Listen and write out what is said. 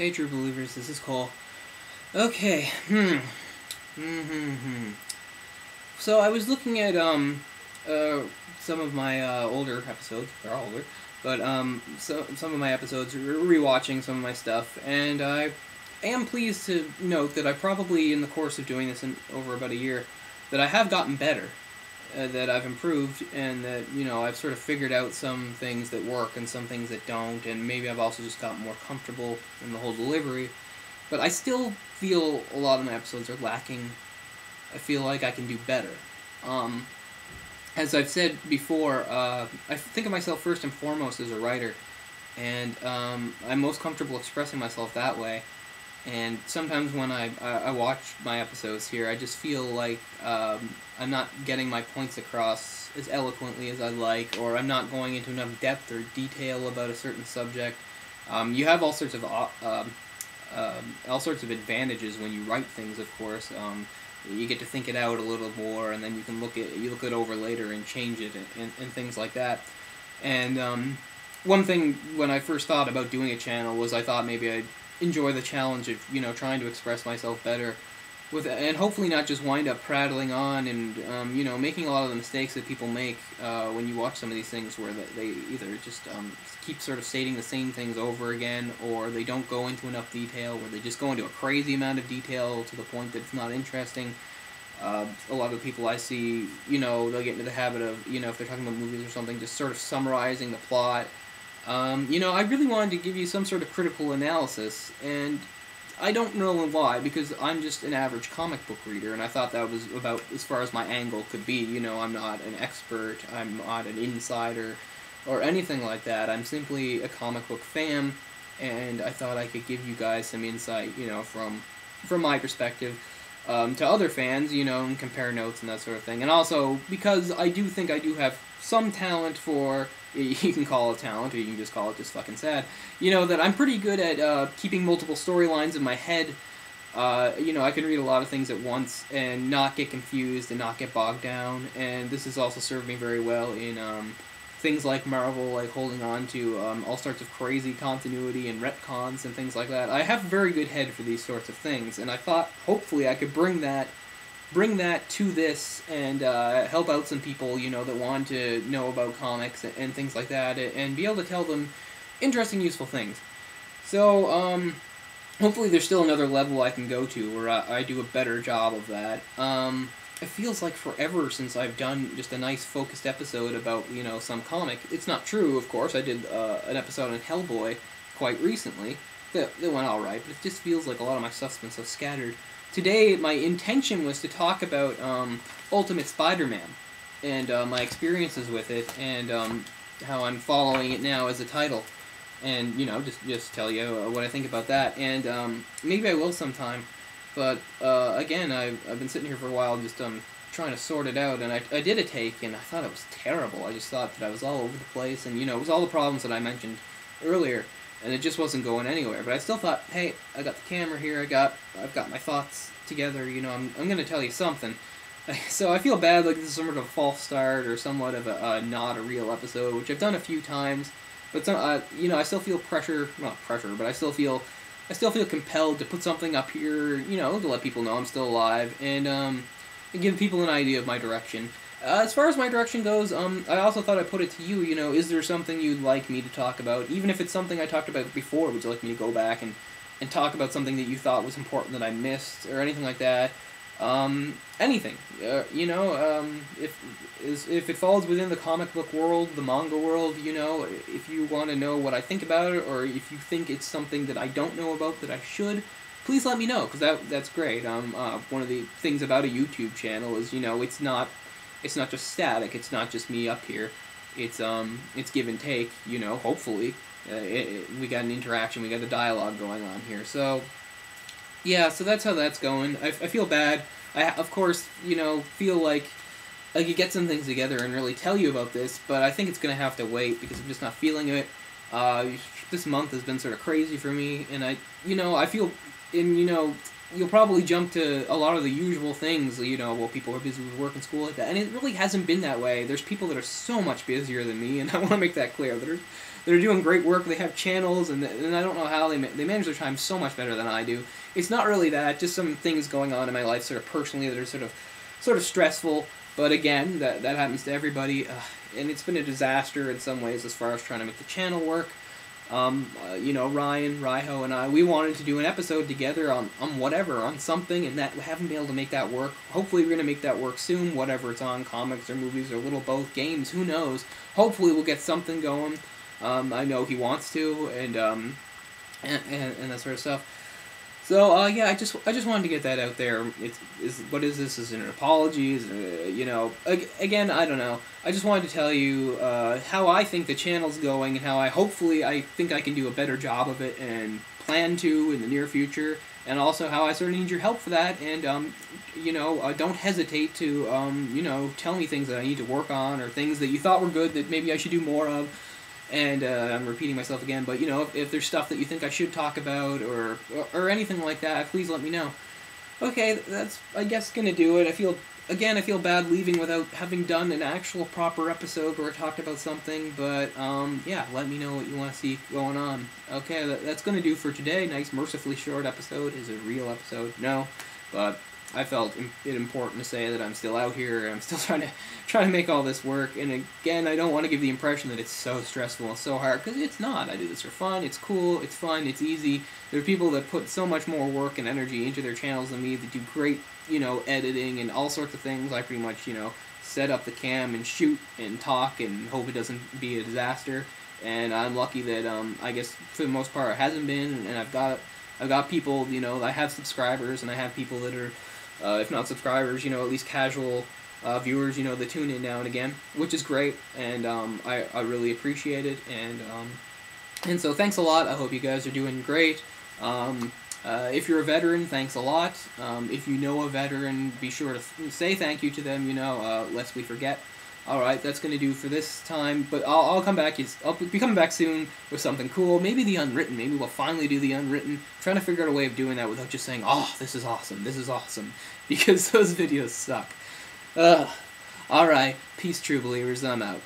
Hey, true believers, this is Cole. Okay, So I was looking at, some of my, older episodes. They're all older. But, some of my episodes, rewatching some of my stuff, and I am pleased to note that I probably, in the course of doing this in over about a year, that I have gotten better. That I've improved, and that, I've sort of figured out some things that work and some things that don't, and maybe I've also just gotten more comfortable in the whole delivery. But I still feel a lot of my episodes are lacking. I feel like I can do better. Um, as I've said before, I think of myself first and foremost as a writer, and I'm most comfortable expressing myself that way. And sometimes when I watch my episodes here, I just feel like I'm not getting my points across as eloquently as I'd like, or I'm not going into enough depth or detail about a certain subject. You have all sorts of advantages when you write things, of course. You get to think it out a little more, and then you can look it over later and change it and things like that. And one thing when I first thought about doing a channel was I thought maybe I'd enjoy the challenge of trying to express myself better, and hopefully not just wind up prattling on and making a lot of the mistakes that people make when you watch some of these things, where they either just keep sort of stating the same things over again, or they don't go into enough detail, or they just go into a crazy amount of detail to the point that it's not interesting. A lot of the people I see, they'll get into the habit of, if they're talking about movies or something, just sort of summarizing the plot. I really wanted to give you some sort of critical analysis, and I don't know why, because I'm just an average comic book reader, and I thought that was about as far as my angle could be. I'm not an expert, I'm not an insider, or anything like that. I'm simply a comic book fan, and I thought I could give you guys some insight, from my perspective, to other fans, and compare notes and that sort of thing. And also, because I do think I do have some talent for, you can call it talent, or you can just call it just fucking sad, that I'm pretty good at keeping multiple storylines in my head. I can read a lot of things at once and not get confused and not get bogged down, and this has also served me very well in things like Marvel, like holding on to all sorts of crazy continuity and retcons and things like that. I have a very good head for these sorts of things, and I thought hopefully I could bring that to this and help out some people, that want to know about comics and things like that, and be able to tell them interesting, useful things. So, hopefully there's still another level I can go to where I do a better job of that. It feels like forever since I've done just a nice focused episode about, some comic. It's not true, of course. I did an episode on Hellboy quite recently. That went alright, but it just feels like a lot of my stuff's been so scattered. Today, my intention was to talk about Ultimate Spider-Man and my experiences with it, and how I'm following it now as a title, and just tell you what I think about that. And maybe I will sometime, but again, I've been sitting here for a while just trying to sort it out, and I did a take, and I thought it was terrible. I just thought that I was all over the place, and it was all the problems that I mentioned earlier. And it just wasn't going anywhere. But I still thought, hey, I got the camera here, I've got my thoughts together, I'm going to tell you something. So I feel bad, like this is sort of a false start, or somewhat of a not a real episode, which I've done a few times. But some, I still feel not pressure, but I still feel compelled to put something up here, to let people know I'm still alive, and give people an idea of my direction. As far as my direction goes, I also thought I'd put it to you, is there something you'd like me to talk about? Even if it's something I talked about before, would you like me to go back and talk about something that you thought was important that I missed, or anything like that? Anything. If it falls within the comic book world, the manga world, if you want to know what I think about it, or if you think it's something that I don't know about that I should, please let me know, because that's great. One of the things about a YouTube channel is, it's not just static, it's not just me up here. It's give and take, hopefully. We got an interaction, we got a dialogue going on here. So, yeah, so that's how that's going. I feel bad. I, of course, feel like I could get some things together and really tell you about this, but I think it's going to have to wait, because I'm just not feeling it. This month has been sort of crazy for me, and I feel, and, you'll probably jump to a lot of the usual things, people are busy with work and school like that, and it really hasn't been that way. There's people that are so much busier than me, and I want to make that clear. that are doing great work. They have channels, and I don't know how they manage their time so much better than I do. It's not really that, just some things going on in my life, sort of personally, that are sort of stressful. But again, that happens to everybody, and it's been a disaster in some ways as far as trying to make the channel work. You know, Ryan, Raiho, and I, we wanted to do an episode together on whatever, on something, and that we haven't been able to make that work. Hopefully we're going to make that work soon, whatever it's on, comics or movies or a little both, games, who knows. Hopefully we'll get something going. I know he wants to, and that sort of stuff. So, yeah, I just wanted to get that out there. What is this? Is it an apology? Is it, you know, again, I don't know. I just wanted to tell you how I think the channel's going, and how I think I can do a better job of it, and plan to in the near future, and also how I sort of need your help for that, and, you know, don't hesitate to, you know, tell me things that I need to work on, or things that you thought were good that maybe I should do more of. And I'm repeating myself again, but, you know, if there's stuff that you think I should talk about, or anything like that, please let me know. Okay, that's, I guess, gonna do it. I feel bad leaving without having done an actual proper episode where I talked about something, but, yeah, let me know what you want to see going on. Okay, that's gonna do for today. Nice, mercifully short episode. Is it a real episode? No, but I felt it important to say that I'm still out here, and I'm still trying to make all this work, and again, I don't want to give the impression that it's so stressful and so hard, because it's not. I do this for fun, it's cool, it's fun, it's easy. There are people that put so much more work and energy into their channels than me, that do great, you know, editing and all sorts of things. I pretty much, you know, set up the cam and shoot and talk and hope it doesn't be a disaster, and I'm lucky that, I guess, for the most part, it hasn't been, and I've got people, you know, I have subscribers, and I have people that are, if not subscribers, you know, at least casual viewers, you know, that tune in now and again, which is great, and I really appreciate it, and so thanks a lot. I hope you guys are doing great. If you're a veteran, thanks a lot. If you know a veteran, be sure to say thank you to them, you know, lest we forget. Alright, that's going to do for this time, but I'll come back. I'll be coming back soon with something cool. Maybe the Unwritten. Maybe we'll finally do the Unwritten. I'm trying to figure out a way of doing that without just saying, oh, this is awesome, because those videos suck. Alright, peace, true believers. I'm out.